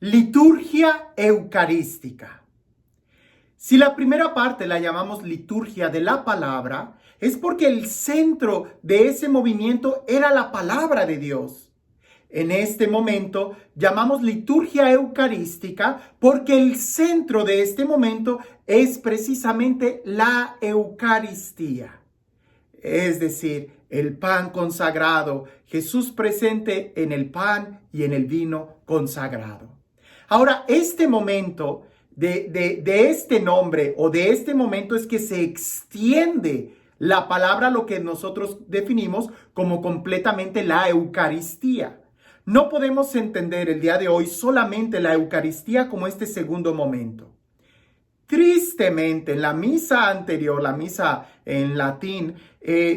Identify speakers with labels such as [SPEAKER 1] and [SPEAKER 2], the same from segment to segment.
[SPEAKER 1] Liturgia eucarística. Si la primera parte la llamamos liturgia de la palabra, es porque el centro de ese movimiento era la palabra de Dios. En este momento llamamos liturgia eucarística porque el centro de este momento es precisamente la Eucaristía. Es decir, el pan consagrado, Jesús presente en el pan y en el vino consagrado. Ahora, este momento de este nombre o de este momento es que se extiende la palabra, lo que nosotros definimos como completamente la Eucaristía. No podemos entender el día de hoy solamente la Eucaristía como este segundo momento. Tristemente, en la misa anterior, la misa en latín,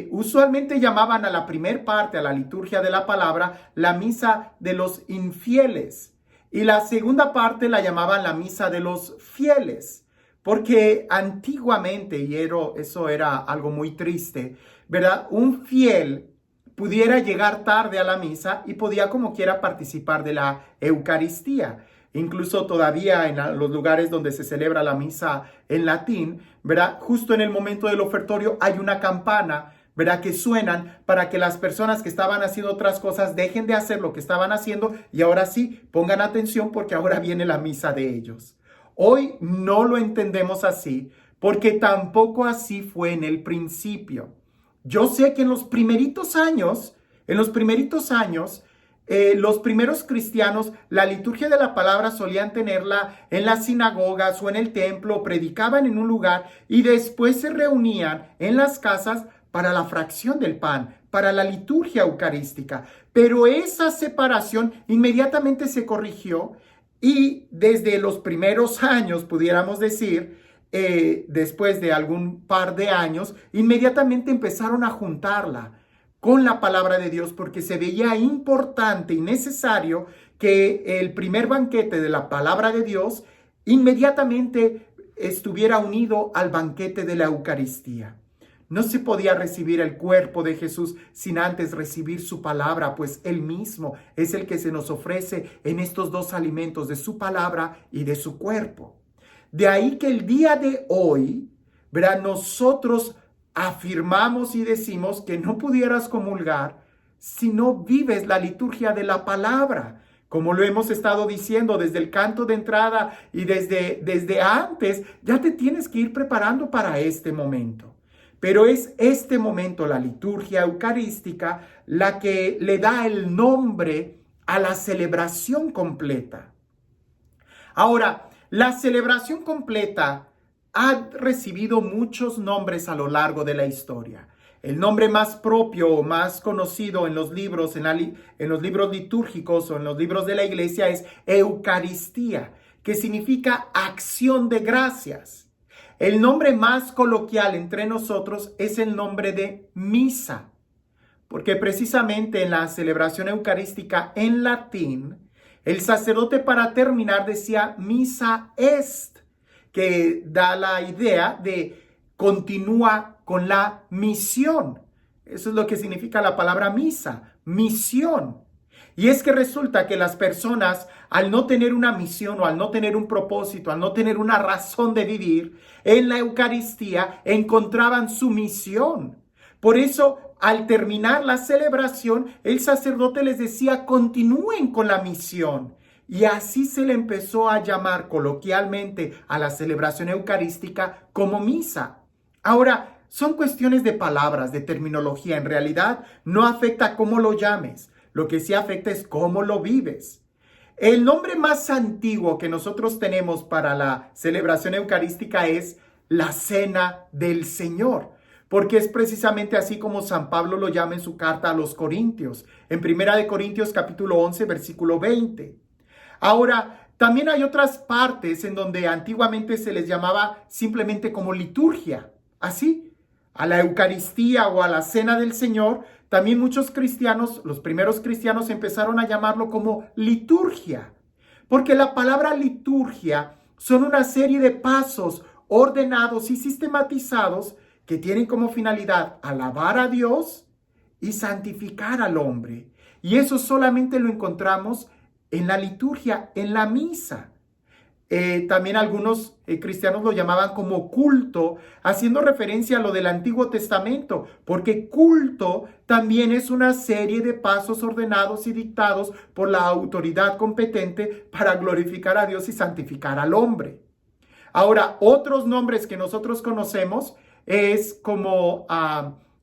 [SPEAKER 1] usualmente llamaban a la primer parte, a la liturgia de la palabra, la misa de los infieles. Y la segunda parte la llamaban la misa de los fieles. Porque antiguamente, y eso era algo muy triste, ¿verdad? Un fiel pudiera llegar tarde a la misa y podía como quiera participar de la Eucaristía. Incluso todavía en los lugares donde se celebra la misa en latín, ¿verdad? Justo en el momento del ofertorio hay una campana, ¿verdad? Que suenan para que las personas que estaban haciendo otras cosas dejen de hacer lo que estaban haciendo y ahora sí pongan atención porque ahora viene la misa de ellos. Hoy no lo entendemos así porque tampoco así fue en el principio. Yo sé que en los primeritos años, los primeros cristianos, la liturgia de la palabra solían tenerla en las sinagogas o en el templo, predicaban en un lugar y después se reunían en las casas para la fracción del pan, para la liturgia eucarística. Pero esa separación inmediatamente se corrigió y desde los primeros años, pudiéramos decir, después de algún par de años, inmediatamente empezaron a juntarla con la palabra de Dios porque se veía importante y necesario que el primer banquete de la palabra de Dios inmediatamente estuviera unido al banquete de la Eucaristía. No se podía recibir el cuerpo de Jesús sin antes recibir su palabra, pues Él mismo es el que se nos ofrece en estos dos alimentos de su palabra y de su cuerpo. De ahí que el día de hoy, ¿verdad? Nosotros afirmamos y decimos que no pudieras comulgar si no vives la liturgia de la palabra, como lo hemos estado diciendo desde el canto de entrada y desde antes, ya te tienes que ir preparando para este momento. Pero es este momento, la liturgia eucarística, la que le da el nombre a la celebración completa. Ahora, la celebración completa ha recibido muchos nombres a lo largo de la historia. El nombre más propio o más conocido en los libros, en los libros litúrgicos o en los libros de la iglesia es Eucaristía, que significa acción de gracias. El nombre más coloquial entre nosotros es el nombre de misa, porque precisamente en la celebración eucarística en latín, el sacerdote para terminar decía misa est, que da la idea de continúa con la misión. Eso es lo que significa la palabra misa, misión. Y es que resulta que las personas, al no tener una misión o al no tener un propósito, al no tener una razón de vivir, en la Eucaristía encontraban su misión. Por eso, al terminar la celebración, el sacerdote les decía, continúen con la misión. Y así se le empezó a llamar coloquialmente a la celebración eucarística como misa. Ahora, son cuestiones de palabras, de terminología. En realidad, no afecta cómo lo llames. Lo que sí afecta es cómo lo vives. El nombre más antiguo que nosotros tenemos para la celebración eucarística es la Cena del Señor, porque es precisamente así como San Pablo lo llama en su carta a los Corintios, en 1 Corintios capítulo 11, versículo 20. Ahora, también hay otras partes en donde antiguamente se les llamaba simplemente como liturgia, así. A la Eucaristía o a la Cena del Señor, también muchos cristianos, los primeros cristianos empezaron a llamarlo como liturgia, porque la palabra liturgia son una serie de pasos ordenados y sistematizados que tienen como finalidad alabar a Dios y santificar al hombre. Y eso solamente lo encontramos en la liturgia, en la misa. También algunos cristianos lo llamaban como culto, haciendo referencia a lo del Antiguo Testamento, porque culto también es una serie de pasos ordenados y dictados por la autoridad competente para glorificar a Dios y santificar al hombre. Ahora, otros nombres que nosotros conocemos es como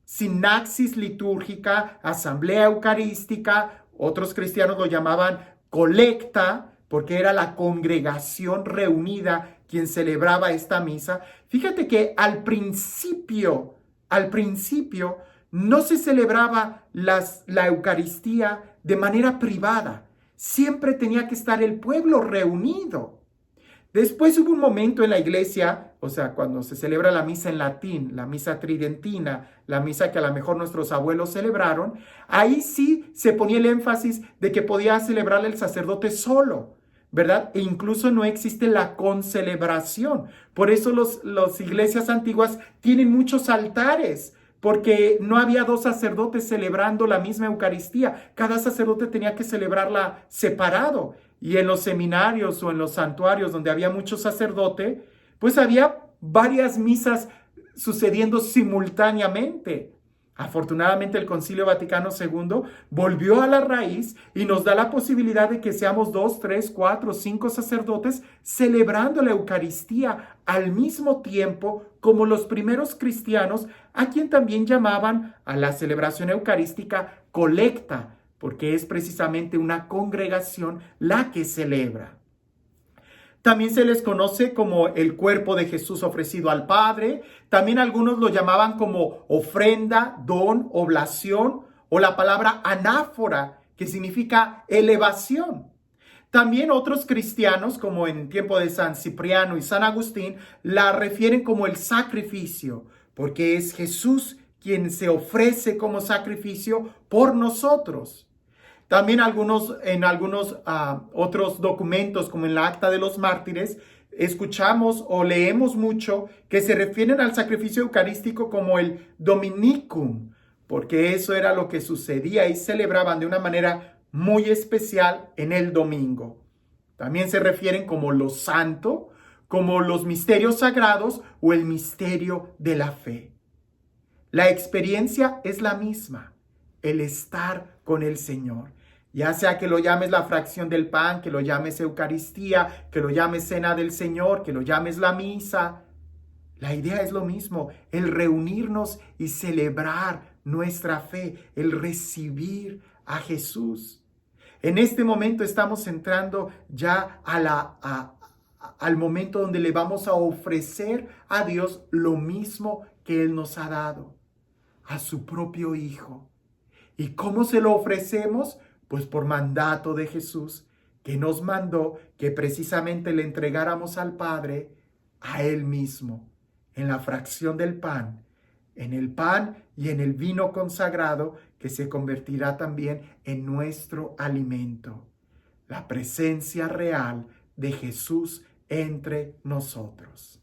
[SPEAKER 1] sinaxis litúrgica, asamblea eucarística, otros cristianos lo llamaban colecta, porque era la congregación reunida quien celebraba esta misa. Fíjate que al principio, no se celebraba la Eucaristía de manera privada. Siempre tenía que estar el pueblo reunido. Después hubo un momento en la iglesia, o sea, cuando se celebra la misa en latín, la misa tridentina, la misa que a lo mejor nuestros abuelos celebraron, ahí sí se ponía el énfasis de que podía celebrarla el sacerdote solo, ¿verdad? E incluso no existe la concelebración. Por eso las iglesias antiguas tienen muchos altares, porque no había dos sacerdotes celebrando la misma Eucaristía. Cada sacerdote tenía que celebrarla separado. Y en los seminarios o en los santuarios donde había mucho sacerdote, pues había varias misas sucediendo simultáneamente. Afortunadamente el Concilio Vaticano II volvió a la raíz y nos da la posibilidad de que seamos 2, 3, 4, 5 sacerdotes celebrando la Eucaristía al mismo tiempo como los primeros cristianos, a quien también llamaban a la celebración eucarística colecta, porque es precisamente una congregación la que celebra. También se les conoce como el cuerpo de Jesús ofrecido al Padre. También algunos lo llamaban como ofrenda, don, oblación, o la palabra anáfora, que significa elevación. También otros cristianos, como en tiempo de San Cipriano y San Agustín, la refieren como el sacrificio, porque es Jesús quien se ofrece como sacrificio por nosotros. También en algunos otros documentos, como en la Acta de los Mártires, escuchamos o leemos mucho que se refieren al sacrificio eucarístico como el Dominicum, porque eso era lo que sucedía y celebraban de una manera muy especial en el domingo. También se refieren como lo santo, como los misterios sagrados o el misterio de la fe. La experiencia es la misma, el estar con el Señor. Ya sea que lo llames la fracción del pan, que lo llames Eucaristía, que lo llames Cena del Señor, que lo llames la misa. La idea es lo mismo, el reunirnos y celebrar nuestra fe, el recibir a Jesús. En este momento estamos entrando ya al momento donde le vamos a ofrecer a Dios lo mismo que Él nos ha dado, a su propio Hijo. ¿Y cómo se lo ofrecemos? Pues por mandato de Jesús, que nos mandó que precisamente le entregáramos al Padre a Él mismo, en la fracción del pan, en el pan y en el vino consagrado, que se convertirá también en nuestro alimento. La presencia real de Jesús entre nosotros.